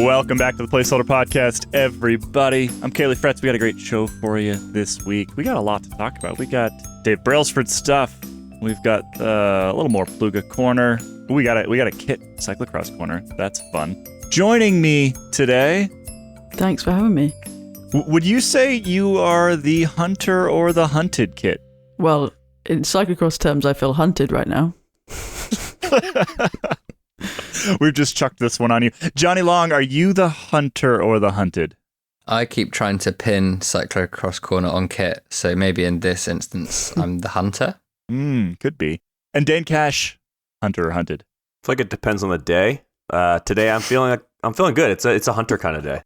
Welcome back to the Placeholder Podcast, everybody. I'm Caley Fretz. We got a great show for you this week. We got a lot to talk about. We got Dave Brailsford stuff. We've got a little more Pluga corner. We got a Kit cyclocross corner. That's fun. Joining me today. Thanks for having me. Would you say you are the hunter or the hunted, Kit? Well, in cyclocross terms, I feel hunted right now. We've just chucked this one on you. Jonny Long, are you the hunter or the hunted? I keep trying to pin cyclocross corner on Kit, so maybe in this instance, I'm the hunter. Could be. And Dane Cash, hunter or hunted? I feel like it depends on the day. Today I'm feeling good. It's a hunter kind of day.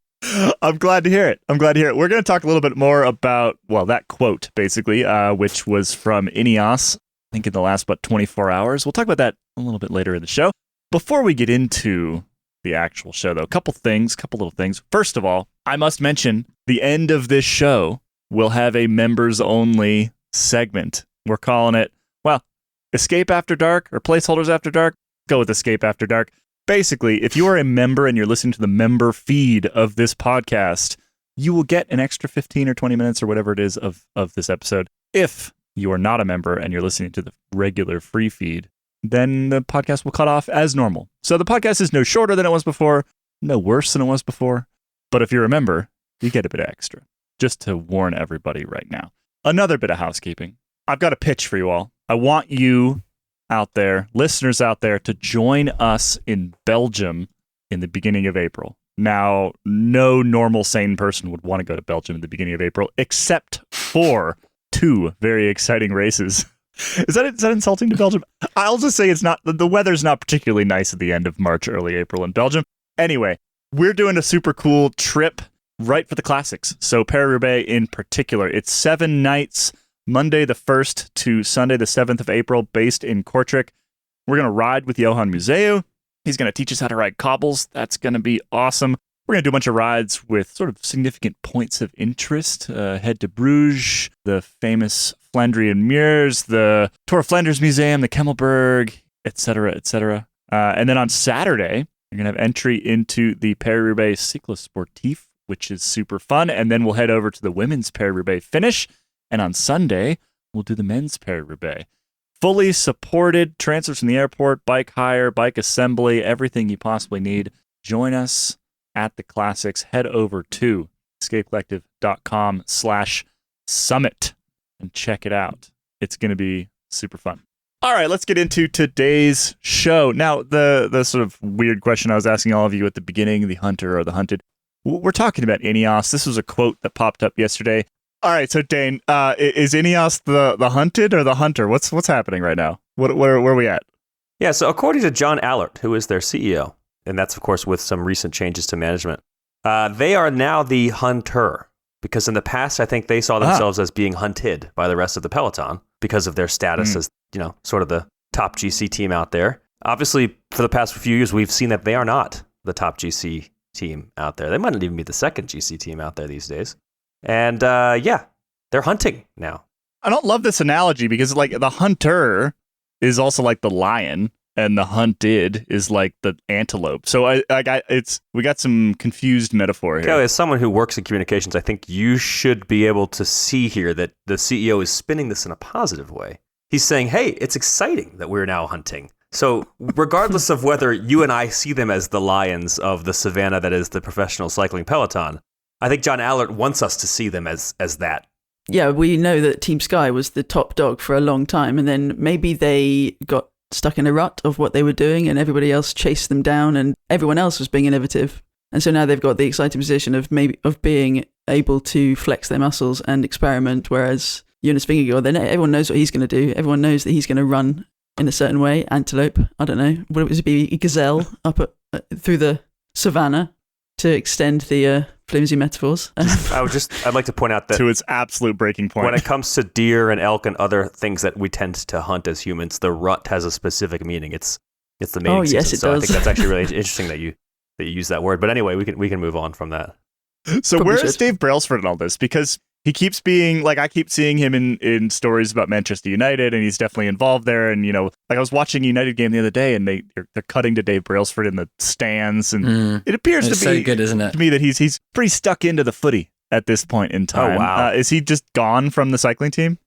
I'm glad to hear it. We're going to talk a little bit more about, that quote, basically, which was from Ineos, I think in the last, 24 hours. We'll talk about that a little bit later in the show. Before we get into the actual show, though, a couple little things. First of all, I must mention the end of this show will have a members-only segment. We're calling it, Escape After Dark or Placeholders After Dark. Go with Escape After Dark. Basically, if you are a member and you're listening to the member feed of this podcast, you will get an extra 15 or 20 minutes or whatever it is of this episode. If you are not a member and you're listening to the regular free feed, then the podcast will cut off as normal. So the podcast is no shorter than it was before, no worse than it was before. But if you're a member, you get a bit extra, just to warn everybody right now. Another bit of housekeeping. I've got a pitch for you all. I want you out there, listeners out there, to join us in Belgium in the beginning of April. Now, no normal sane person would want to go to Belgium in the beginning of April, except for two very exciting races. Is that insulting to Belgium? I'll just say it's not. The weather's not particularly nice at the end of March, early April in Belgium. Anyway, we're doing a super cool trip right for the classics. So Paris-Roubaix in particular. It's 7 nights, Monday the 1st to Sunday the 7th of April, based in Kortrijk. We're going to ride with Johan Museu. He's going to teach us how to ride cobbles. That's going to be awesome. We're going to do a bunch of rides with sort of significant points of interest. Head to Bruges, the famous Flandrian Mures, the Tour of Flanders Museum, the Kemmelberg, etc., etc. And then on Saturday, you're going to have entry into the Paris-Roubaix Cyclosportif, which is super fun. And then we'll head over to the women's Paris-Roubaix finish. And on Sunday, we'll do the men's Paris-Roubaix. Fully supported, transfers from the airport, bike hire, bike assembly, everything you possibly need. Join us at the classics. Head over to escapecollective.com/summit and check it out. It's going to be super fun. All right, let's get into today's show. Now, the sort of weird question I was asking all of you at the beginning, the hunter or the hunted. We're talking about Ineos. This was a quote that popped up yesterday. All right, so Dane, is Ineos the hunted or the hunter? What's happening right now? Where are we at? Yeah, so according to John Allert, who is their CEO, and that's, of course, with some recent changes to management, they are now the hunter, because in the past, I think they saw themselves as being hunted by the rest of the peloton because of their status as, sort of the top GC team out there. Obviously, for the past few years, we've seen that they are not the top GC team out there. They might not even be the second GC team out there these days. And they're hunting now. I don't love this analogy because the hunter is also like the lion and the hunted is like the antelope. So we got some confused metaphor here. Kelly, as someone who works in communications, I think you should be able to see here that the CEO is spinning this in a positive way. He's saying, hey, it's exciting that we're now hunting. So regardless of whether you and I see them as the lions of the savannah that is the professional cycling peloton, I think John Allert wants us to see them as that. Yeah, we know that Team Sky was the top dog for a long time, and then maybe they got stuck in a rut of what they were doing and everybody else chased them down and everyone else was being innovative. And so now they've got the exciting position of being able to flex their muscles and experiment, whereas Jonas Vingegaard, everyone knows what he's going to do. Everyone knows that he's going to run in a certain way. Antelope, I don't know. Would it be a gazelle up through the savannah to extend the flimsy metaphors? I'd like to point out that to its absolute breaking point. When it comes to deer and elk and other things that we tend to hunt as humans, the rut has a specific meaning. It's the mating season. Yes, it so does. I think that's actually really interesting that you use that word. But anyway, we can move on from that. So Probably where is Dave Brailsford in all this? Because He keeps being like, I keep seeing him in stories about Manchester United, and he's definitely involved there. And, like I was watching a United game the other day, and they're cutting to Dave Brailsford in the stands, and it appears to be so good, isn't it? To me that he's pretty stuck into the footy at this point in time. Oh, wow. Is he just gone from the cycling team?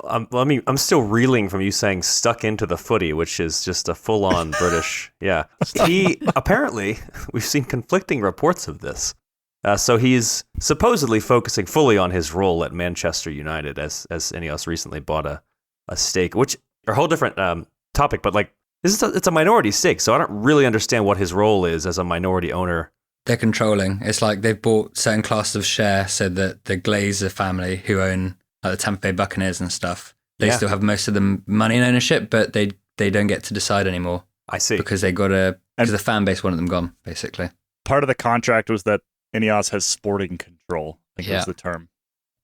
I'm still reeling from you saying stuck into the footy, which is just a full-on British. Yeah. He apparently, we've seen conflicting reports of this. So he's supposedly focusing fully on his role at Manchester United as Ineos recently bought a stake, which are a whole different topic, but like it's a minority stake. So I don't really understand what his role is as a minority owner. They're controlling. It's like they've bought certain classes of share so that the Glazer family who own like the Tampa Bay Buccaneers and stuff, they still have most of the money and ownership, but they don't get to decide anymore. I see. Because because the fan base wanted them gone, basically. Part of the contract was that Ineos has sporting control, I think was the term.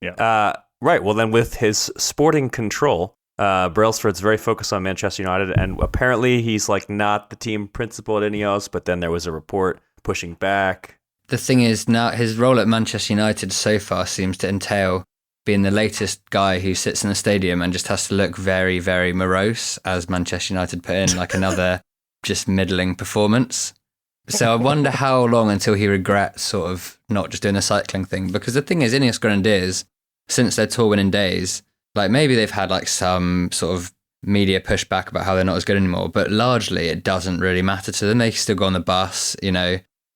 Yeah. Right. Well, then with his sporting control, Brailsford's very focused on Manchester United, and apparently he's like not the team principal at Ineos, but then there was a report pushing back. The thing is, now his role at Manchester United so far seems to entail being the latest guy who sits in the stadium and just has to look very, very morose as Manchester United put in like another just middling performance. So I wonder how long until he regrets sort of not just doing the cycling thing. Because the thing is, Ineos Grenadiers, since their tour winning days, like maybe they've had like some sort of media pushback about how they're not as good anymore, but largely it doesn't really matter to them. They can still go on the bus,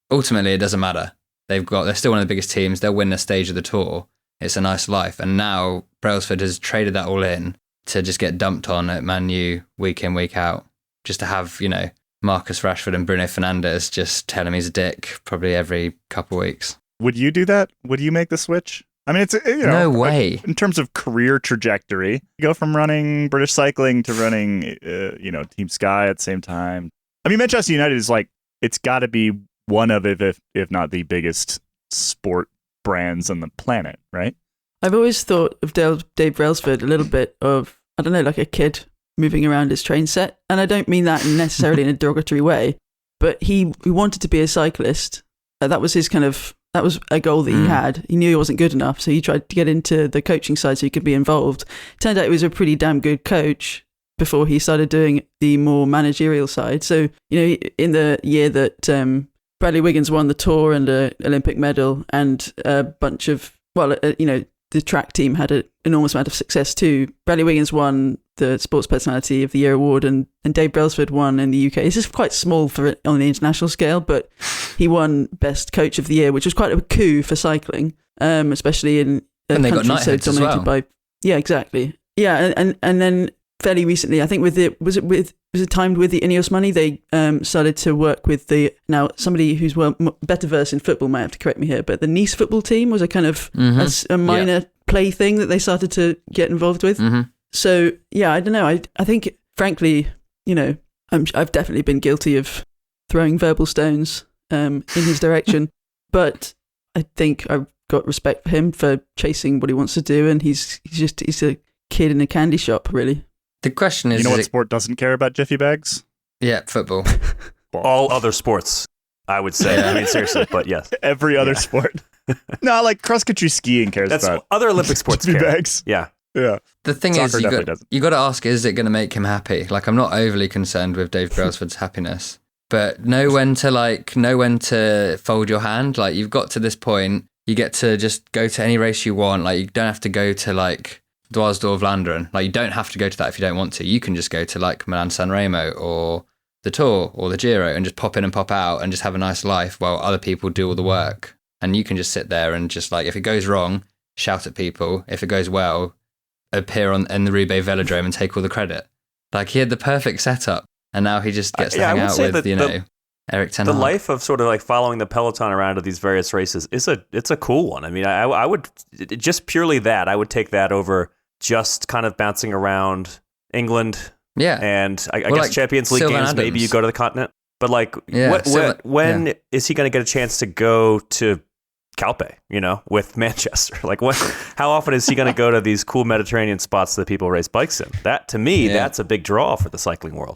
ultimately it doesn't matter. They're still one of the biggest teams. They'll win the stage of the tour. It's a nice life. And now Brailsford has traded that all in to just get dumped on at Man U week in, week out, just to have, Marcus Rashford and Bruno Fernandes just tell him he's a dick probably every couple of weeks. Would you do that? Would you make the switch? I mean, it's no way. In terms of career trajectory, you go from running British Cycling to running, Team Sky at the same time. I mean, Manchester United is like, it's got to be one of, if not the biggest sport brands on the planet, right? I've always thought of Dave Brailsford a little bit of, I don't know, like a kid moving around his train set. And I don't mean that necessarily in a derogatory way, but he wanted to be a cyclist. That was that was a goal that he had. He knew he wasn't good enough, so he tried to get into the coaching side so he could be involved. Turned out he was a pretty damn good coach before he started doing the more managerial side. So, in the year that Bradley Wiggins won the Tour and an Olympic medal, and a bunch of, the track team had an enormous amount of success too. Bradley Wiggins won the Sports Personality of the Year award, and Dave Brailsford won in the UK. This is quite small on the international scale, but he won Best Coach of the Year, which was quite a coup for cycling, especially in a and they country got so dominated by. Yeah, exactly. Yeah, and then fairly recently, I think was it timed with the Ineos money? They started to work with now somebody who's better versed in football might have to correct me here, but the Nice football team was a kind of a minor play thing that they started to get involved with. So yeah, I don't know. I think frankly, I've definitely been guilty of throwing verbal stones in his direction, but I think I've got respect for him for chasing what he wants to do, and he's a kid in a candy shop, really. The question is, what sport doesn't care about jiffy bags? Yeah, football. All other sports, I would say. I mean, seriously, but yes. Every other sport. No, like cross-country skiing cares about other Olympic sports jiffy care. bags. Yeah. The thing is, you got to ask, is it going to make him happy? Like, I'm not overly concerned with Dave Brailsford's happiness, but know when to fold your hand. Like, you've got to this point, you get to just go to any race you want. Like, you don't have to go to like Dwars-Vlaanderen. Like, you don't have to go to that if you don't want to. You can just go to like Milan-San Remo or the Tour or the Giro and just pop in and pop out and just have a nice life while other people do all the work. And you can just sit there and just like, if it goes wrong, shout at people. If it goes well, appear in the Roubaix Velodrome and take all the credit. Like, he had the perfect setup, and now he just gets to hang out with Eric Ten Hag. The life of sort of like following the peloton around to these various races it's a cool one. I mean, I would just purely that I would take that over just kind of bouncing around England. Yeah, and I guess like Champions League games. Adams. Maybe you go to the continent, but like, when is he going to get a chance to go to Calpe, with Manchester? Like, how often is he going to go to these cool Mediterranean spots that people race bikes in? That, to me, that's a big draw for the cycling world.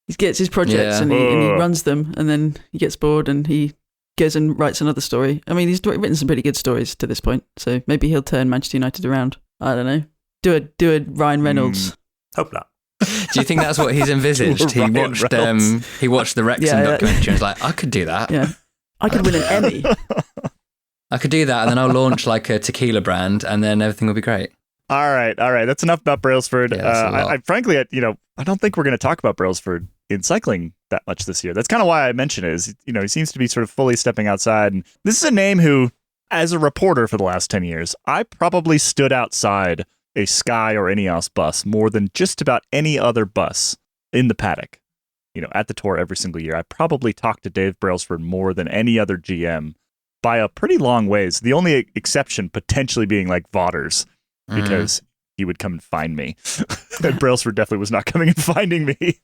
He gets his projects and he runs them, and then he gets bored and he goes and writes another story. I mean, he's written some pretty good stories to this point, so maybe he'll turn Manchester United around. I don't know. Do a Ryan Reynolds. Hope not. Do you think that's what he's envisaged? He watched the Wrexham documentary and was like, I could do that. Yeah, I could win an Emmy. I could do that, and then I'll launch like a tequila brand, and then everything will be great. All right. That's enough about Brailsford. Yeah, I frankly, I don't think we're going to talk about Brailsford in cycling that much this year. That's kind of why I mention it. Is he seems to be sort of fully stepping outside, and this is a name who, as a reporter for the last 10 years, I probably stood outside a Sky or Ineos bus more than just about any other bus in the paddock. At the Tour every single year, I probably talked to Dave Brailsford more than any other GM by a pretty long ways. The only exception potentially being like Vaughters, because he would come and find me. And Brailsford definitely was not coming and finding me.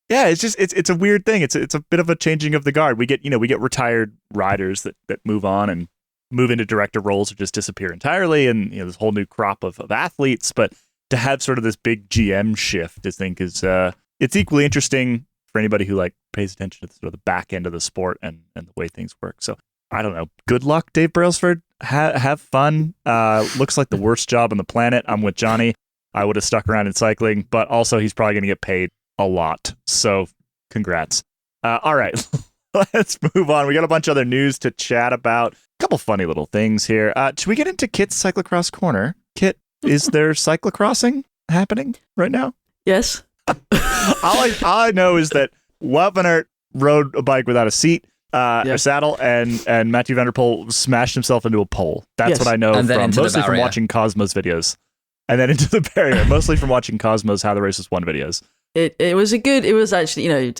Yeah, it's a weird thing. It's a bit of a changing of the guard. We get retired riders that move on and move into director roles or just disappear entirely, and this whole new crop of athletes. But to have sort of this big GM shift, I think is it's equally interesting for anybody who pays attention to sort of the back end of the sport and the way things work. So I don't know. Good luck, Dave Brailsford. Have fun. Looks like the worst job on the planet. I'm with Johnny. I would have stuck around in cycling, but also he's probably going to get paid a lot. So congrats. All right. Let's move on. We got a bunch of other news to chat about. A couple funny little things here. Should we get into Kit's cyclocross corner? Kit, is there cyclocrossing happening right now? Yes. all I know is that Wout van Aert rode a bike without a seat, a saddle, and Mathieu van der Poel smashed himself into a pole. That's what I know mostly from watching Cosmos videos. And then into the barrier, mostly from watching Cosmos How the Race Was Won videos. It was actually,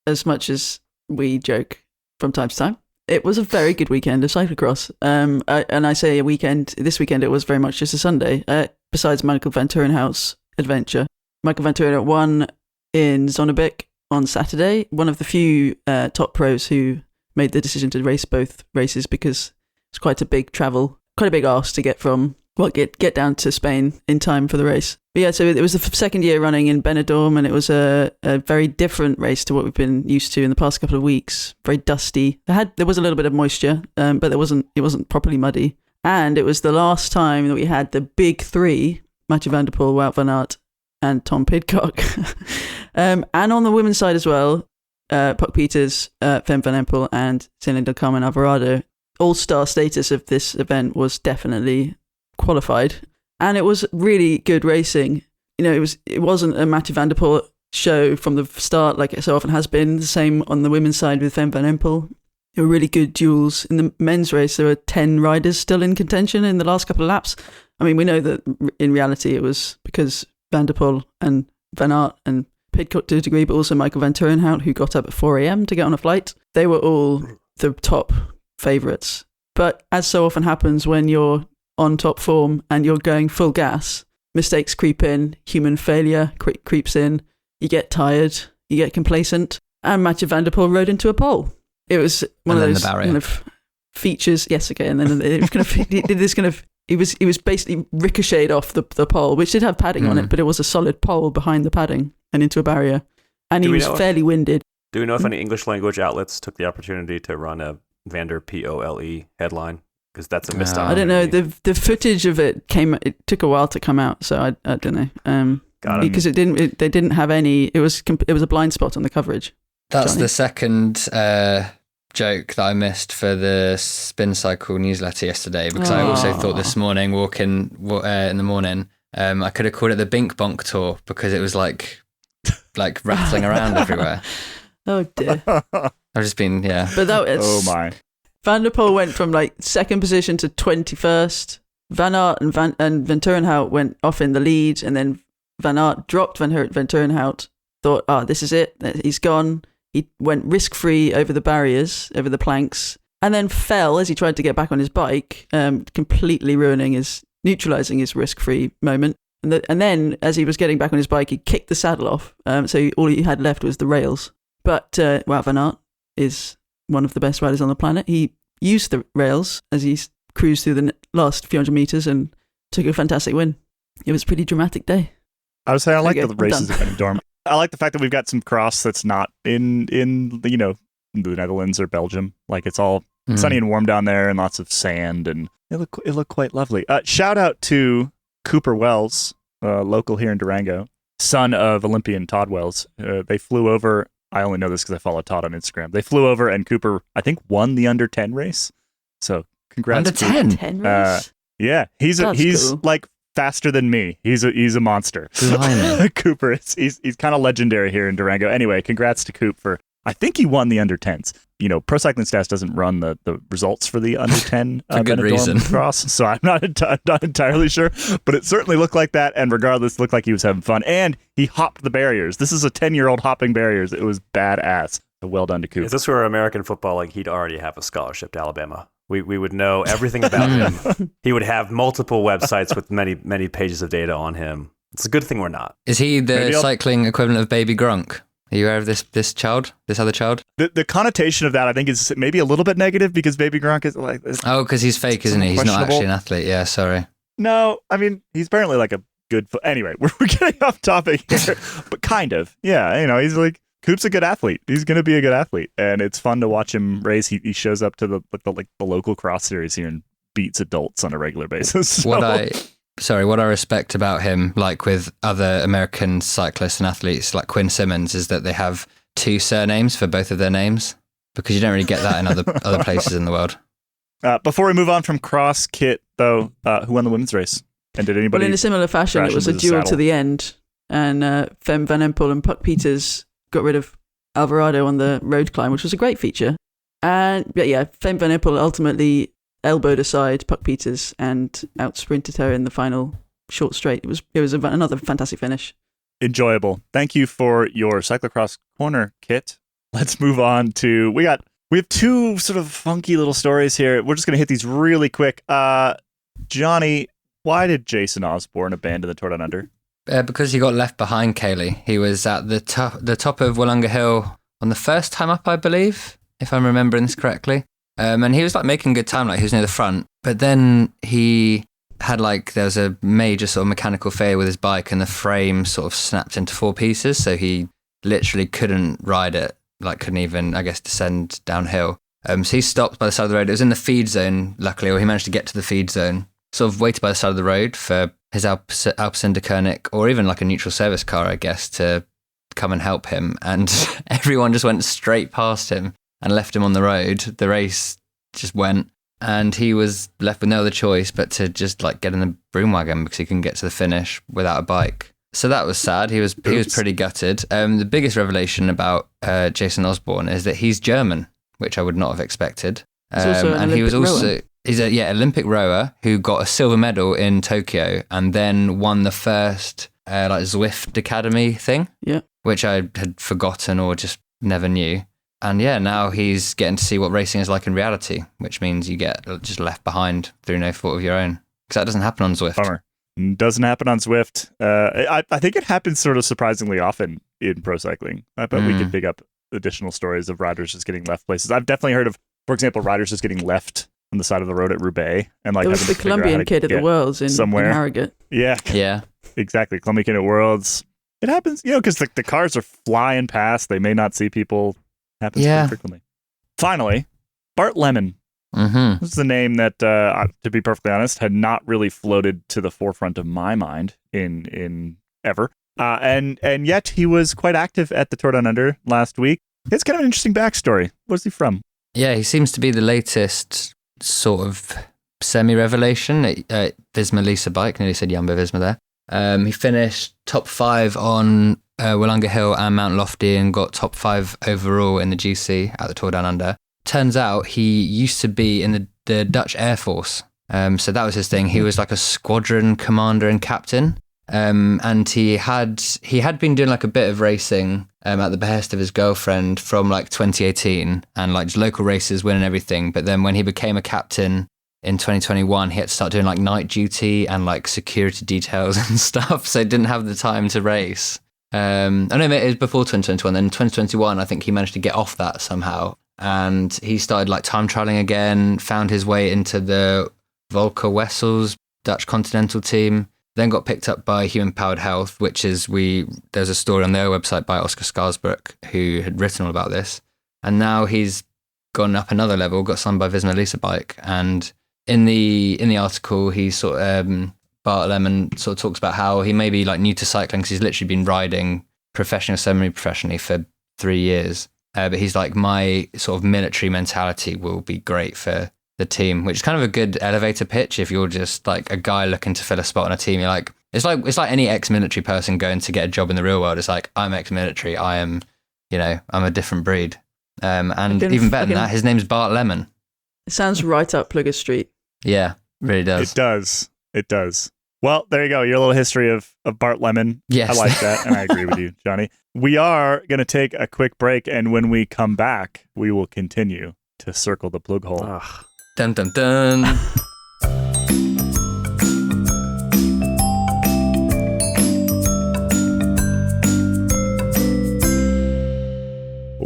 as much as we joke from time to time, it was a very good weekend of cyclocross. And I say a weekend, this weekend it was very much just a Sunday, besides Michael van Turenhout's adventure. Michael van Turenhout won in Zonnebeek on Saturday, one of the few top pros who made the decision to race both races because it's quite a big ask to get from, get down to Spain in time for the race. But yeah, so it was the second year running in Benidorm, and it was a very different race to what we've been used to in the past couple of weeks. Very dusty. There was a little bit of moisture, but it wasn't properly muddy. And it was the last time that we had the big three, Mathieu van der Poel, Wout van Aert, and Tom Pidcock. And on the women's side as well, Puck Peters, Fem van Empel, and Celine del Carmen Alvarado. All-star status of this event was definitely qualified. And it was really good racing. It wasn't a Mathieu van der Poel show from the start like it so often has been. The same on the women's side with Fem van Empel. There were really good duels. In the men's race, there were 10 riders still in contention in the last couple of laps. I mean, we know that in reality it was because Van der Poel and Van Aert and Pidcock to a degree, but also Michael van Turenhout, who got up at 4 a.m. to get on a flight. They were all the top favourites. But as so often happens when you're on top form and you're going full gas, mistakes creep in, human failure creeps in, you get tired, you get complacent, and Mathieu van der Poel rode into a pole. It was one of those kind of features. Yes, okay, and then it was kind of he did this kind of. He was basically ricocheted off the pole, which did have padding on it, but it was a solid pole behind the padding and into a barrier, and he was fairly winded. Do we know if any English language outlets took the opportunity to run a Vander Pole headline? Because that's a missed opportunity. I don't know. The footage of it took a while to come out, so I don't know. Because they didn't have any. It was a blind spot on the coverage. That's Johnny? The second joke that I missed for the Spin Cycle newsletter yesterday, because I also thought this morning, walking in the morning, I could have called it the Bink Bonk Tour because it was like rattling around everywhere. Oh dear. I've just been, yeah. But that was, oh my. Van der Poel went from second position to 21st. Van Aert and Van Turenhout went off in the lead, and then Van Aert dropped Van Turenhout, thought, this is it, he's gone. He went risk-free over the barriers, over the planks, and then fell as he tried to get back on his bike, completely neutralising his risk-free moment. And then, as he was getting back on his bike, he kicked the saddle off, so all he had left was the rails. But Wout van Aert is one of the best riders on the planet. He used the rails as he cruised through the last few hundred metres and took a fantastic win. It was a pretty dramatic day. I would say I like the races at Benidorm. I like the fact that we've got some cross that's not in the Netherlands or Belgium. Like it's all sunny and warm down there and lots of sand, and it looked quite lovely. Shout out to Cooper Wells, local here in Durango, son of Olympian Todd Wells. They flew over. I only know this because I follow Todd on Instagram. They flew over and Cooper, I think, won the under 10 race. So congrats. Under 10? 10 race? Yeah, he's cool. like faster than me. He's a monster. Cooper, he's kind of legendary here in Durango. Anyway, congrats to Coop for, I think he won the under 10s. You know, Pro Cycling Stats doesn't run the results for the under 10 for good reason. cross, so I'm not entirely sure, but it certainly looked like that, and regardless, looked like he was having fun, and he hopped the barriers. This is a 10-year-old hopping barriers. It was badass. So well done to Coop. If this were American football, like he'd already have a scholarship to Alabama. We would know everything about him. He would have multiple websites with many pages of data on him. It's a good thing we're not. Is he the cycling equivalent of Baby Gronk? Are you aware of this other child? The connotation of that, I think, is maybe a little bit negative because Baby Gronk is like... Because he's fake, isn't he? He's not actually an athlete. Yeah, sorry. No, I mean, he's apparently like a good... Anyway, we're getting off topic here, but kind of. Yeah, you know, he's like... Coop's a good athlete. He's going to be a good athlete, and it's fun to watch him race. He shows up to the local cross series here and beats adults on a regular basis. So. What I respect about him, like with other American cyclists and athletes like Quinn Simmons, is that they have 2 surnames for both of their names, because you don't really get that in other places in the world. Before we move on from cross, Kit, though, who won the women's race? And did anybody? Well, in a similar fashion, it was a duel to the end, and Fem Van Empel and Puck Peters got rid of Alvarado on the road climb, which was a great feature. And Fem Van Empel ultimately elbowed aside Puck Peters and out-sprinted her in the final short straight. It was another fantastic finish. Enjoyable. Thank you for your cyclocross corner, Kit. Let's move on to... We have 2 sort of funky little stories here. We're just going to hit these really quick. Johnny, why did Jason Osborne abandon the Tour Down Under? Because he got left behind, Caley. He was at the top of Wollonga Hill on the first time up, I believe, if I'm remembering this correctly. And he was like making good time, like he was near the front. But then he had there was a major sort of mechanical failure with his bike, and the frame sort of snapped into 4 pieces. So he literally couldn't ride it, couldn't even, I guess, descend downhill. So he stopped by the side of the road. It was in the feed zone, luckily, or he managed to get to the feed zone. Sort of waited by the side of the road for his Alpecin-de-Koenig, or even like a neutral service car, I guess, to come and help him. And everyone just went straight past him and left him on the road. The race just went, and he was left with no other choice but to just get in the broom wagon because he couldn't get to the finish without a bike. So that was sad. He was pretty gutted. The biggest revelation about Jason Osborne is that he's German, which I would not have expected. He's a Olympic rower who got a silver medal in Tokyo and then won the first Zwift Academy thing, which I had forgotten or just never knew. And now he's getting to see what racing is like in reality, which means you get just left behind through no fault of your own. Because that doesn't happen on Zwift. Bummer. Doesn't happen on Zwift. I think it happens sort of surprisingly often in pro cycling. I bet we could pick up additional stories of riders just getting left places. I've definitely heard of, for example, riders just getting left on the side of the road at Roubaix, and there was the Colombian kid at the Worlds in Harrogate. Yeah, exactly. Colombian kid at Worlds. It happens, because the cars are flying past. They may not see people. Happens pretty frequently. Finally, Bart Lemon. Mm-hmm. This is the name that, to be perfectly honest, had not really floated to the forefront of my mind in ever. And yet he was quite active at the Tour Down Under last week. It's kind of an interesting backstory. Where's he from? Yeah, he seems to be the latest sort of semi-revelation at Visma Lease a Bike. Nearly said Jumbo Visma there. He finished top 5 on Wollonga Hill and Mount Lofty and got top 5 overall in the GC at the Tour Down Under. Turns out he used to be in the Dutch Air Force. So that was his thing. He was like a squadron commander and captain. And he had been doing a bit of racing at the behest of his girlfriend from 2018 and just local races, winning everything. But then when he became a captain in 2021, he had to start doing night duty and security details and stuff. So he didn't have the time to race. I know it was before 2021. Then in 2021, I think he managed to get off that somehow. And he started time trialing again, found his way into the Volker Wessels Dutch Continental team, then got picked up by Human Powered Health, which is there's a story on their website by Oscar Skarsbrook, who had written all about this. and now he's gone up another level, got signed by Visma Lease a Bike. And in the article, he Bart Lemon sort of talks about how he may be like new to cycling because he's literally been riding semi-professionally for 3 years. But he's like, my sort of military mentality will be great for the team, which is kind of a good elevator pitch if you're just like a guy looking to fill a spot on a team. You're like, it's like any ex-military person going to get a job in the real world. It's like, I'm ex-military. I am, I'm a different breed. And even better than that, his name's Bart Lemon. It sounds right up Plugger Street. Yeah, really does. It does. Well, there you go. Your little history of Bart Lemon. Yes. I like that, and I agree with you, Johnny. We are going to take a quick break, and when we come back, we will continue to circle the plug hole. Ugh. Dun, dun, dun.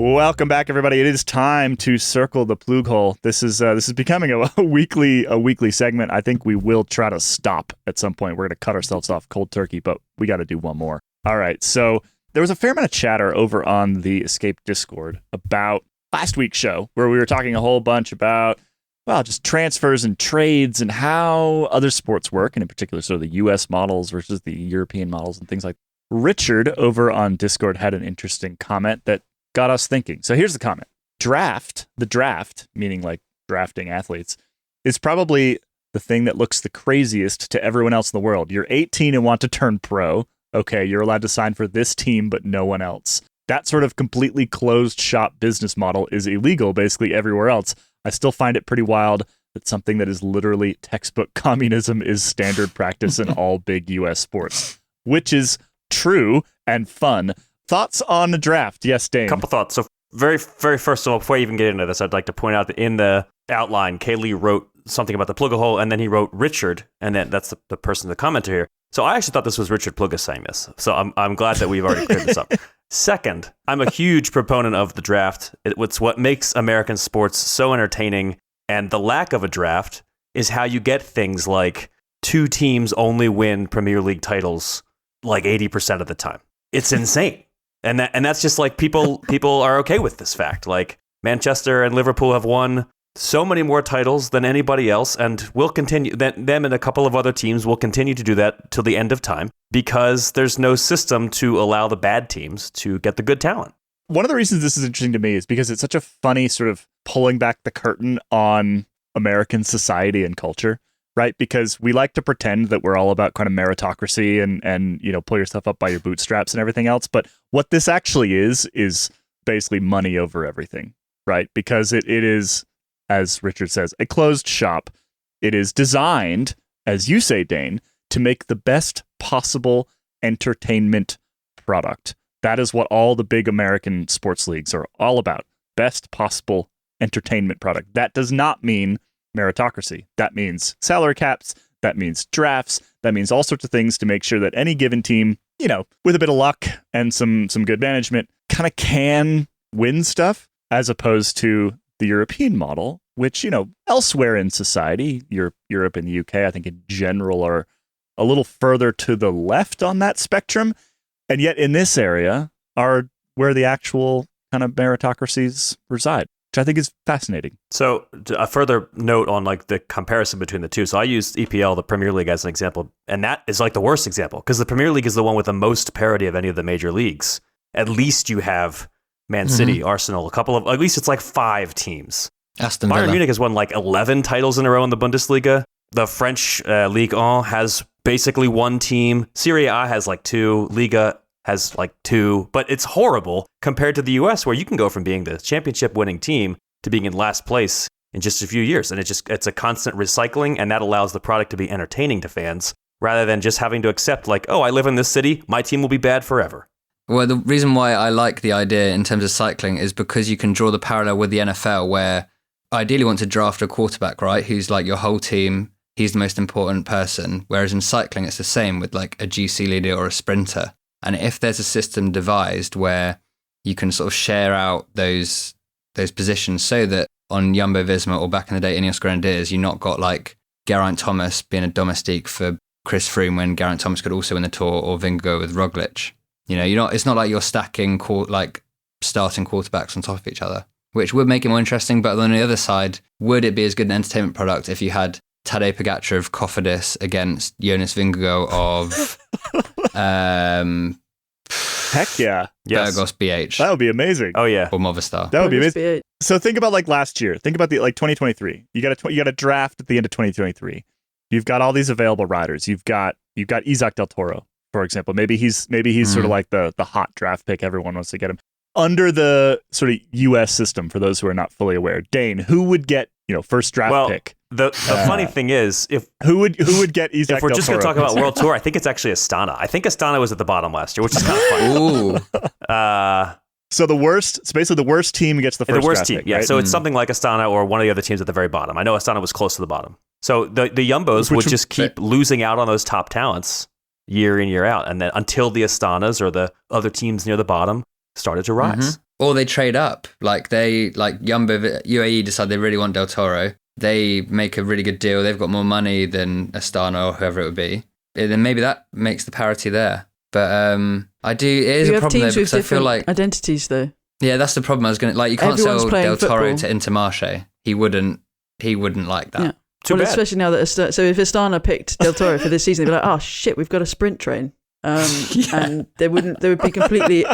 Welcome back, everybody. It is time to circle the plug hole. This is becoming a weekly segment. I think we will try to stop at some point. We're going to cut ourselves off cold turkey, but we got to do one more. All right. So there was a fair amount of chatter over on the Escape Discord about last week's show, where we were talking a whole bunch about, well, just transfers and trades and how other sports work, and in particular, sort of the U.S. models versus the European models and things like that. Richard over on Discord had an interesting comment that got us thinking. So here's the comment. The draft, meaning like drafting athletes, is probably the thing that looks the craziest to everyone else in the world. You're 18 and want to turn pro. Okay, you're allowed to sign for this team, but no one else. That sort of completely closed shop business model is illegal basically everywhere else. I still find it pretty wild that something that is literally textbook communism is standard practice in all big U.S. sports, which is true and fun. Thoughts on the draft? Yes, Dane. Couple thoughts. So very, very first of all, before I even get into this, I'd like to point out that in the outline, Caley wrote something about the plug hole, and then he wrote Richard, and then that's the person, the commenter here. So I actually thought this was Richard Plugga saying this. So I'm glad that we've already cleared this up. Second, I'm a huge proponent of the draft. It's what makes American sports so entertaining, and the lack of a draft is how you get things like 2 teams only win Premier League titles like 80% of the time. It's insane. And that's just like people are okay with this fact. Like Manchester and Liverpool have won so many more titles than anybody else, and will continue. Them and a couple of other teams will continue to do that till the end of time because there's no system to allow the bad teams to get the good talent. One of the reasons this is interesting to me is because it's such a funny sort of pulling back the curtain on American society and culture, right? Because we like to pretend that we're all about kind of meritocracy and pull your stuff up by your bootstraps and everything else. But what this actually is basically money over everything, right? Because it is, as Richard says, a closed shop. It is designed, as you say, Dane, to make the best possible entertainment product. That is what all the big American sports leagues are all about. Best possible entertainment product. That does not mean meritocracy. That means salary caps. That means drafts. That means all sorts of things to make sure that any given team, with a bit of luck and some good management, kind of can win stuff, as opposed to the European model, which, elsewhere in society, Europe and the UK, I think in general are a little further to the left on that spectrum. And yet in this area are where the actual kind of meritocracies reside, which I think is fascinating. So a further note on like the comparison between the two. So I used EPL, the Premier League, as an example, and that is like the worst example because the Premier League is the one with the most parity of any of the major leagues. At least you have Man City, Arsenal, at least it's like 5 teams. Aston Villa. Bayern Munich has won like 11 titles in a row in the Bundesliga. The French Ligue 1 has basically 1 team. Serie A has like 2. Liga has like 2. But it's horrible compared to the US, where you can go from being the championship winning team to being in last place in just a few years. And it's a constant recycling, and that allows the product to be entertaining to fans rather than just having to accept like, oh, I live in this city, my team will be bad forever. Well, the reason why I like the idea in terms of cycling is because you can draw the parallel with the NFL, where ideally want to draft a quarterback, right? Who's like your whole team. He's the most important person. Whereas in cycling, it's the same with like a GC leader or a sprinter. And if there's a system devised where you can sort of share out those positions so that on Jumbo Visma or back in the day, Ineos Grenadiers, you're not got like Geraint Thomas being a domestique for Chris Froome when Geraint Thomas could also win the Tour, or Vingegaard with Roglic. It's not like you're stacking starting quarterbacks on top of each other. which would make it more interesting. But on the other side, would it be as good an entertainment product if you had Tadej Pogačar of Cofidis against Jonas Vingegaard of Heck yeah. Yes. Burgos BH That would be amazing. Oh yeah. or Movistar? That would be Burgos amazing. B8. So think about like last year. Think about the like 2023. You got a draft at the end of 2023. You've got all these available riders. You've got Isaac Del Toro, for example. Maybe he's sort of like the hot draft pick. Everyone wants to get him. Under the sort of US system, for those who are not fully aware, Dane, who would get, first draft pick? The funny thing is, who would get Isaac if we're Del just going to Toro? talk about World Tour, I think it's actually Astana. I think Astana was at the bottom last year, which is kind of funny. Ooh. So it's basically the worst team gets the first The worst draft team, pick, yeah. right? So it's something like Astana or one of the other teams at the very bottom. I know Astana was close to the bottom. So the Jumbos would just keep losing out on those top talents year in, year out. And then until the Astanas or the other teams near the bottom started to rise. Mm-hmm. Or they trade up. Like Jumbo, UAE decide they really want Del Toro. They make a really good deal. They've got more money than Astana or whoever it would be. And then maybe that makes the parity there. But it is a problem there because I feel like identities though. Yeah, that's the problem. I was going to you can't Everyone's sell playing Del Toro football. to Intermarché. He wouldn't like that. Yeah. Too bad. Especially now that so if Astana picked Del Toro for this season, they'd be like, oh shit, we've got a sprint train. And they would be completely,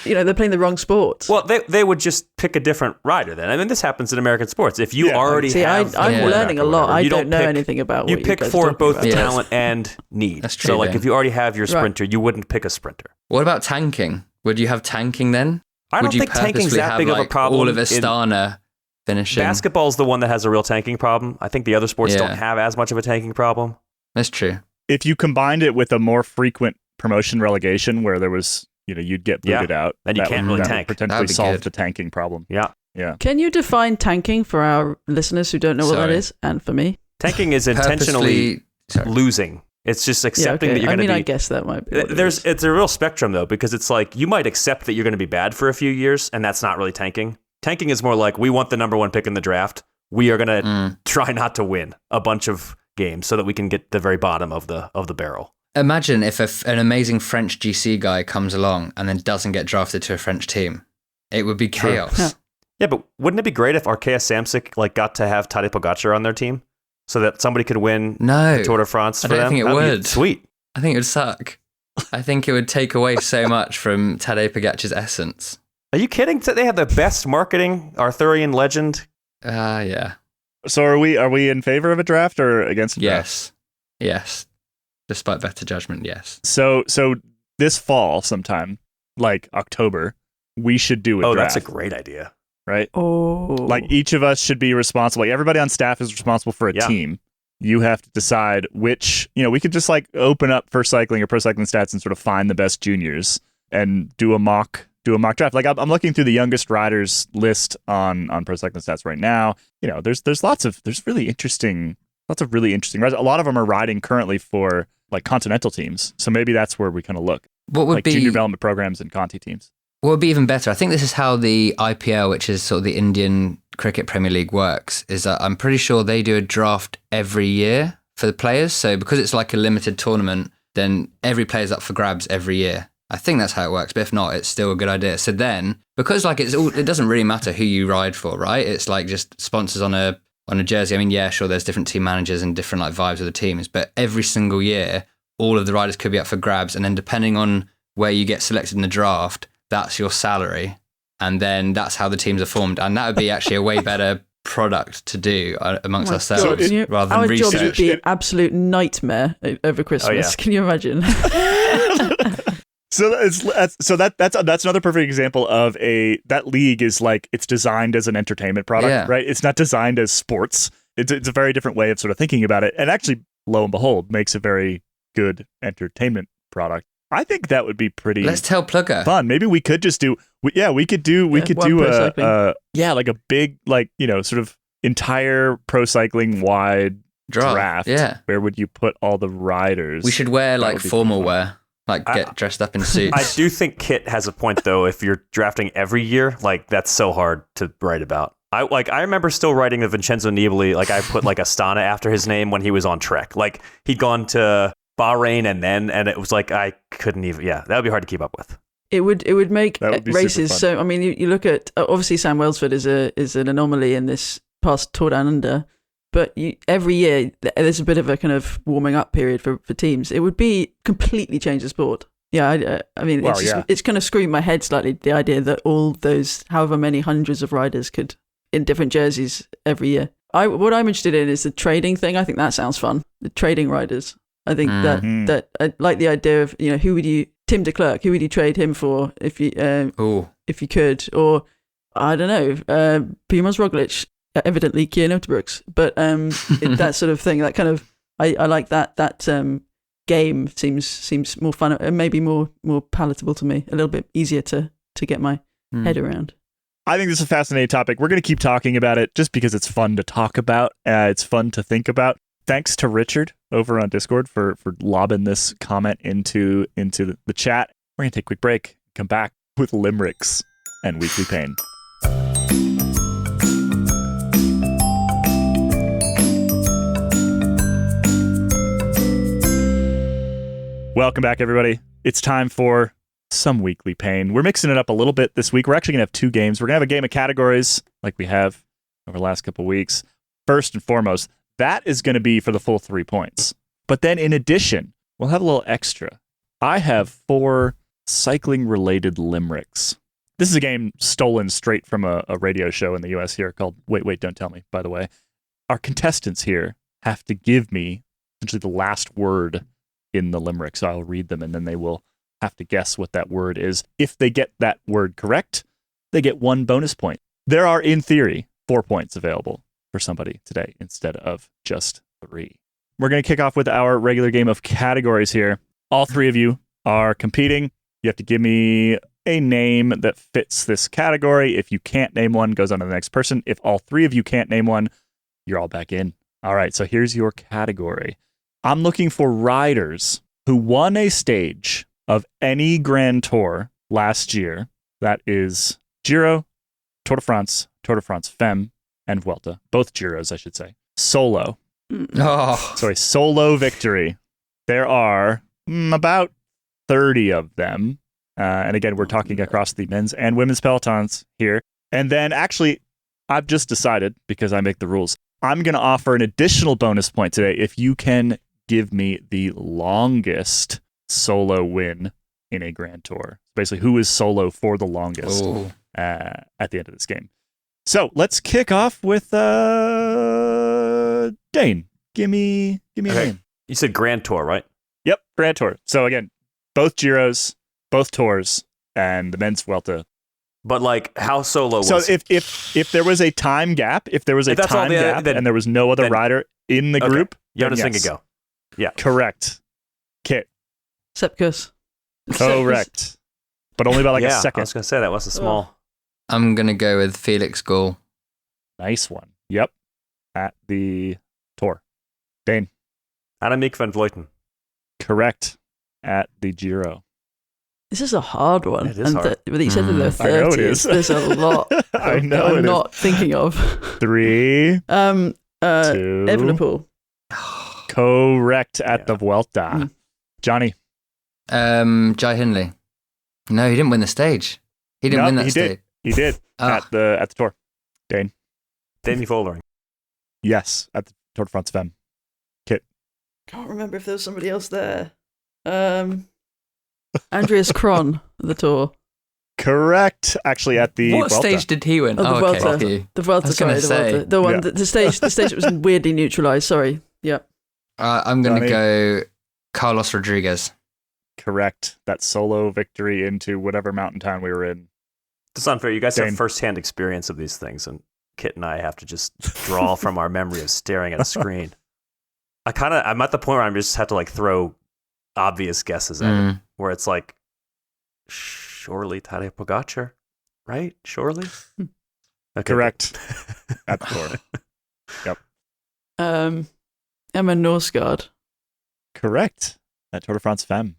they're playing the wrong sports. Well, they would just pick a different rider then. I mean, this happens in American sports. If you already have... I'm learning a lot. I don't know pick anything about you what pick guys are for talking both about. talent and need. That's true, So, like, yeah. if you already have your sprinter, you wouldn't pick a sprinter. What about tanking? Would you have tanking then? I don't Would you think tanking's purposely that have, big of a like, problem. all of Astana finishing? Basketball's the one that has a real tanking problem. I think the other sports don't have as much of a tanking problem. That's true. If you combined it with a more frequent promotion relegation where there was, you'd get booted out, then you can't really that tank. would That potentially would be solve good. the tanking problem. Yeah. Can you define tanking for our listeners who don't know what that Sorry. is, and for me? Tanking is intentionally losing. It's just accepting that you're going to be... I guess that might be what it is. It's a real spectrum, though, because it's like you might accept that you're going to be bad for a few years, and that's not really tanking. Tanking is more like, we want the number one pick in the draft. We are going to try not to win a bunch of games so that we can get the very bottom of the barrel. Imagine if an amazing French GC guy comes along and then doesn't get drafted to a French team. It would be chaos. Yeah. Yeah, but wouldn't it be great if Arkea Samsic got to have Tadej Pogačar on their team so that somebody could win No, the Tour de France for I don't them? think it That'd be would. Sweet. I think it would suck. I think it would take away so much from Tadej Pogačar's essence. Are you kidding? They have the best marketing, Arthurian legend. Yeah. So are we in favor of a draft or against a draft? Yes. Despite better judgment, yes. So this fall sometime, like October, we should do a draft. Oh, that's a great idea. Right? Oh. Like each of us should be responsible. Like everybody on staff is responsible for a team. You have to decide which, we could just like open up First Cycling or Pro Cycling Stats and sort of find the best juniors and do a mock draft. Like I'm looking through the youngest riders list on Pro Cycling Stats right now. There's lots of really interesting riders. A lot of them are riding currently for like continental teams. So maybe that's where we kind of look. What would like be junior development programs and Conti teams. What would be even better? I think this is how the IPL, which is sort of the Indian Cricket Premier League, works. Is that I'm pretty sure they do a draft every year for the players. So because it's like a limited tournament, then every player's up for grabs every year. I think that's how it works. But if not, it's still a good idea. So then, because like it doesn't really matter who you ride for, right? It's like just sponsors on a jersey. I mean, yeah, sure, there's different team managers and different like vibes of the teams, but every single year, all of the riders could be up for grabs. And then depending on where you get selected in the draft, that's your salary. And then that's how the teams are formed. And that would be actually a way better product to do amongst ourselves rather than our research. jobs would be an absolute nightmare over Christmas. Oh, yeah. Can you imagine? So that's another perfect example of that league is like it's designed as an entertainment product, right? It's not designed as sports. It's a very different way of sort of thinking about it, and actually, lo and behold, makes a very good entertainment product. I think that would be pretty. Let's tell Plugger. Fun. Maybe we could just do. We could do like a big sort of entire pro cycling wide draft. Yeah. Where would you put all the riders? We should wear like formal wear. Like get dressed up in suits. I do think Kit has a point though. If you're drafting every year, like that's so hard to write about. I remember still writing the Vincenzo Nibali. Like I put like Astana after his name when he was on Trek. Like he'd gone to Bahrain and it was like I couldn't even. Yeah, that would be hard to keep up with. It would make That would be races super fun. so. I mean, you look at obviously Sam Welsford is an anomaly in this past Tour Down Under, but every year there's a bit of a kind of warming up period for teams. It would be completely change the sport. Yeah, I mean, Well, it's kind of screwing my head slightly, the idea that all those however many hundreds of riders could in different jerseys every year. What I'm interested in is the trading thing. I think that sounds fun. The trading riders. I think that I like the idea of, who would you, Tim de Klerk, who would you trade him for if you could, or I don't know, Primož Roglič, evidently Kian Uterbrooks, but that sort of thing, that kind of, I like that game seems more fun and maybe more palatable to me, a little bit easier to get my head around. I think this is a fascinating topic. We're going to keep talking about it just because it's fun to talk about. It's fun to think about. Thanks to Richard over on Discord for lobbing this comment into the chat. We're going to take a quick break, come back with limericks and weekly pain. Welcome back, everybody. It's time for some weekly pain. We're mixing it up a little bit this week. We're actually going to have two games. We're going to have a game of categories like we have over the last couple of weeks. First and foremost, that is going to be for the full 3 points. But then in addition, we'll have a little extra. I have 4 cycling-related limericks. This is a game stolen straight from a radio show in the U.S. here called Wait, Don't Tell Me, by the way. Our contestants here have to give me essentially the last word in the limerick. So I'll read them and then they will have to guess what that word is. If they get that word correct, they get 1 bonus point. There are, in theory, 4 points available for somebody today instead of just 3. We're going to kick off with our regular game of categories here. All 3 of you are competing. You have to give me a name that fits this category. If you can't name one, goes on to the next person. If all 3 of you can't name one, you're all back in. All right, so here's your category. I'm looking for riders who won a stage of any Grand Tour last year. That is Giro, Tour de France Femme, and Vuelta. Both Giros, I should say. Solo. Oh. So a solo victory. There are about 30 of them. And again, we're talking across the men's and women's pelotons here. And then actually, I've just decided, because I make the rules, I'm going to offer an additional bonus point today if you can give me the longest solo win in a Grand Tour. Basically, who is solo for the longest at the end of this game. So let's kick off with Dane. Give me a name. You said Grand Tour, right? Yep, Grand Tour. So again, both Giros, both Tours, and the men's Vuelta. But like how solo was. So if there was a time gap, and there was no other rider in the group, Jonas Vingegaard. Yeah. Correct. Kit. Sepkus. Correct. But only by like a second. I was going to say that was a small. I'm going to go with Felix Gall. Nice one. Yep. At the Tour. Dane. Annemiek van Vleuten. Correct. At the Giro. This is a hard one. It is hard. But you said that there are 30. I know it is. There's a lot I know I'm it not thinking of. 3. 2. Evenepoel. Correct at the Vuelta. Jonny. Jai Hindley. No, he didn't win the stage. He didn't win that stage. He did at the Tour. Dane. Demi Vollering. Yes, at the Tour de France Femme. Kit. Can't remember if there was somebody else there. Andreas Kron at the Tour. Correct. Actually, at the What Vuelta. stage did he win? The Vuelta. Okay. The Vuelta, sorry. The Vuelta. The one, Yeah. the stage that was weirdly neutralised. Sorry. Yeah. I'm going to Johnny? go Carlos Rodriguez. Correct. That solo victory into whatever mountain town we were in. It's unfair. You guys Dane. have firsthand experience of these things, and Kit and I have to just draw from our memory of staring at a screen. I'm at the point where I just have to like throw obvious guesses at it, where it's like, surely Tadej Pogacar, right? Surely? Okay. Correct. At the Tour. Yep. Emma Norsgaard. Correct. At Tour de France Femme.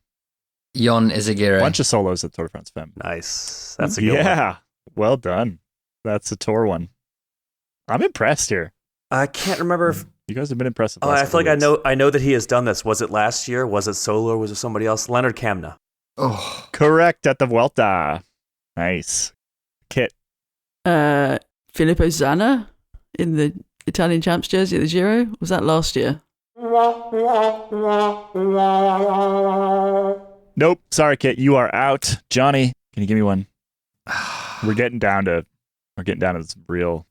Jon Izagirre. Bunch of solos at Tour de France Femme. Nice. That's a good one. Yeah. Well done. That's a Tour one. I'm impressed here. I can't remember if... You guys have been impressive. I feel like I know that he has done this. Was it last year? Was it solo or was it somebody else? Leonard Kamna. Oh, Correct at the Vuelta. Nice. Kit. Filippo Zanna in the Italian champs jersey at the Giro. Was that last year? Nope. Sorry, Kit. You are out. Johnny, can you give me one? We're getting down to some real.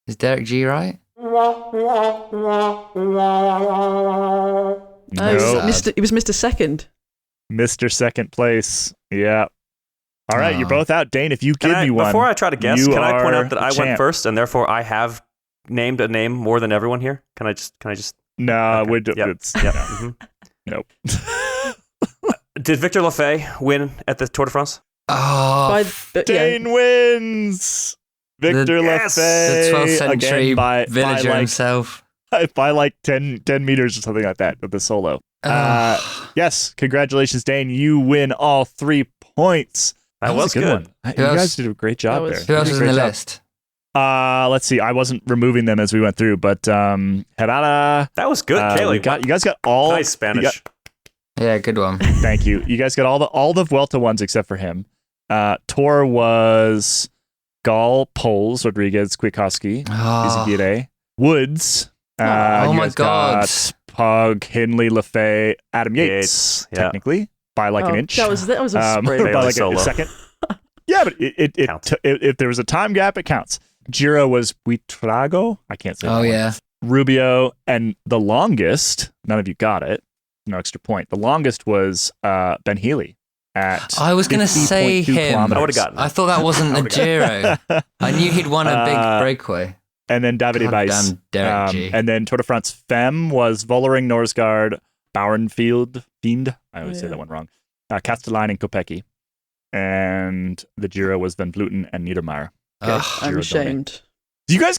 is Derek G right? No. He was Mr. Second. Mr. Second place. Yeah. All right, you're both out. Dane, if you give me one. Before I try to guess, can I point out that I champ. went first and therefore I have named a name more than everyone here? Can I just? No, Okay. we're Yep. it's Yep. no. Mhm. Nope. Did Victor Lafay win at the Tour de France? Oh, Dane wins. Victor Yes! the Lafay 12th century again by villager like, himself. by like 10 meters or something like that with the solo. Yes, congratulations, Dane. You win all 3 points. That was a good. one. You else- guys did a great job That there. was- Who else was in Great the job. list? Let's see. I wasn't removing them as we went through, but Herrera. That was good, Caley. You guys got all Nice Spanish. you got- Yeah, good one. Thank you. You guys got all the Vuelta ones except for him. Tour was Gall, Poles, Rodriguez, Kwiatkowski, Oh, Izagirre, Woods. Oh you my guys God. got Pug, Hindley, Lafay, Adam Yates, Yates, yeah. technically by like an inch. That was a sprint. by Bailey like a solo. second. Yeah, but it Counts. if there was a time gap, it counts. Giro was Buitrago. I can't say. oh that one. yeah. Rubio, and the longest. None of you got it. No extra point. The longest was Ben Healy at. I was going to say 50.2 him. kilometers. I would've gotten it. I thought that wasn't the Giro. I knew he'd won a big breakaway. And then Davide Weiss. Goddamn Derek G. And then Tour de France Femme was Vollering, Norsgaard, Bauernfield, Fiend. I always say that one wrong. Castelline and Kopecky. And the Giro was Van Vleuten and Niedermayer. Ugh. I'm Giro ashamed. You got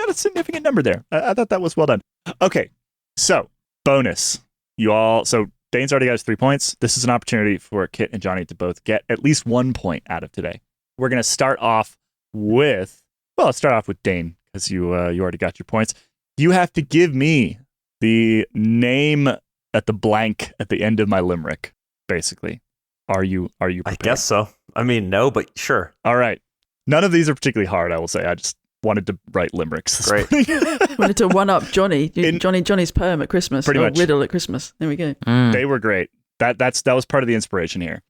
a significant number there. I thought that was well done. Okay, so bonus. So Dane's already got his 3 points. This is an opportunity for Kit and Johnny to both get at least 1 point out of today. We're gonna start off with let's start off with Dane because you already got your points. You have to give me the name at the blank at the end of my limerick. Basically, are you prepared? I guess so. I mean, no, but sure. All right. None of these are particularly hard. I will say. I just wanted to write limericks. This Great. morning. Wanted to one up Johnny. Johnny's poem at Christmas. Pretty much. Riddle at Christmas. There we go. They were great. That was part of the inspiration here.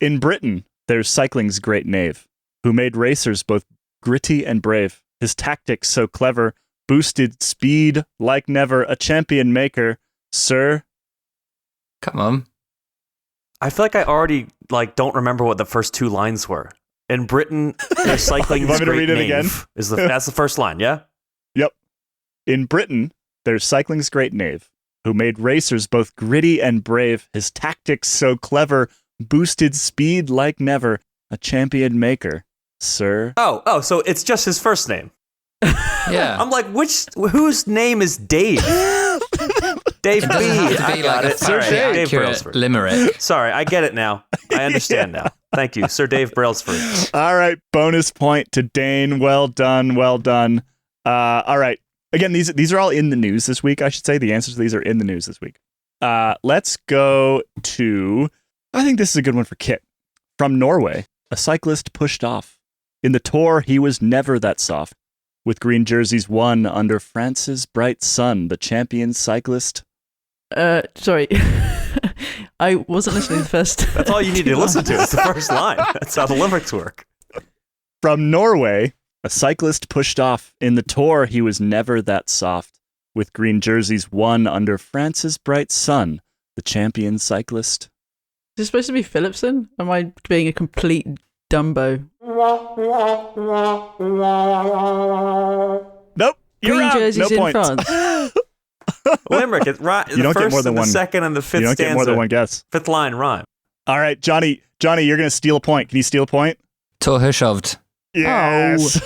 In Britain, there's cycling's great knave, who made racers both gritty and brave. His tactics so clever, boosted speed like never, a champion maker, sir. Come on. I feel like I already don't remember what the first 2 lines were. In Britain, their cycling's You want me to great read it again? knave that's the first line, yeah? Yep. In Britain, there's cycling's great knave, who made racers both gritty and brave. His tactics so clever, boosted speed like never, a champion maker, sir. Oh, so it's just his first name. Yeah. I'm like, whose name is Dave? Dave It B. doesn't have to I be got like a it. All right, factually Dave accurate Brailsford. limerick. Sorry, I get it now. I understand now. Thank you, Sir Dave Brailsford. All right, bonus point to Dane. Well done, well done. All right. Again, these are all in the news this week, I should say. The answers to these are in the news this week. Let's go to, I think this is a good one for Kit. From Norway, a cyclist pushed off. In the Tour, he was never that soft. With green jerseys won under France's bright sun, the champion cyclist. Sorry. I wasn't listening to the first. That's all you need to listen to. It's the first line. That's how the limericks work. From Norway, a cyclist pushed off. In the Tour, he was never that soft. With green jerseys won under France's bright sun, the champion cyclist. Is this supposed to be Philipson? Am I being a complete Dumbo? Nope. You're Green out. jerseys No in points. France. Limerick. It's right. You don't the get first more than and the one. second and the fifth You don't stanza. get more than one guess. Fifth line rhyme. All right, Johnny, you're going to steal a point. Can you steal a point? Tor Hushovd. Yes.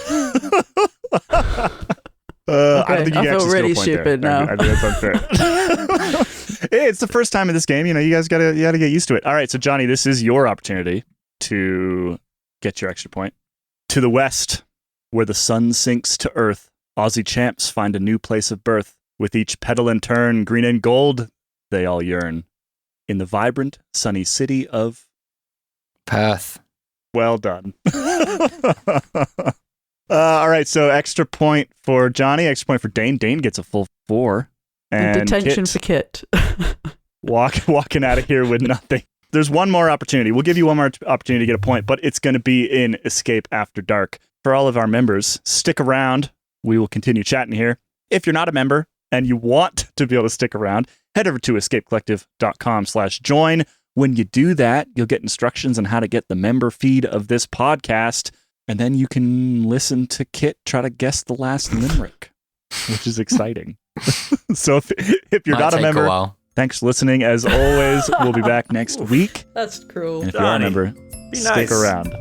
I don't think you I can feel actually really steal a point stupid there. now. I think that's unfair. Hey, it's the first time in this game. You guys gotta get used to it. All right, so Johnny, this is your opportunity to get your extra point. To the west, where the sun sinks to earth, Aussie champs find a new place of birth. With each pedal and turn, green and gold, they all yearn. In the vibrant, sunny city of Perth. Well done. All right, so extra point for Johnny, extra point for Dane. Dane gets a full 4. And detention Kit for Kit. walking out of here with nothing. There's one more opportunity. We'll give you one more opportunity to get a point, but it's going to be in Escape After Dark. For all of our members, stick around. We will continue chatting here. If you're not a member and you want to be able to stick around, head over to escapecollective.com/join. When you do that, you'll get instructions on how to get the member feed of this podcast, and then you can listen to Kit try to guess the last limerick, which is exciting. So if you're not a member, thanks for listening. As always, we'll be back next week. That's cruel. And if you're a member, stick around.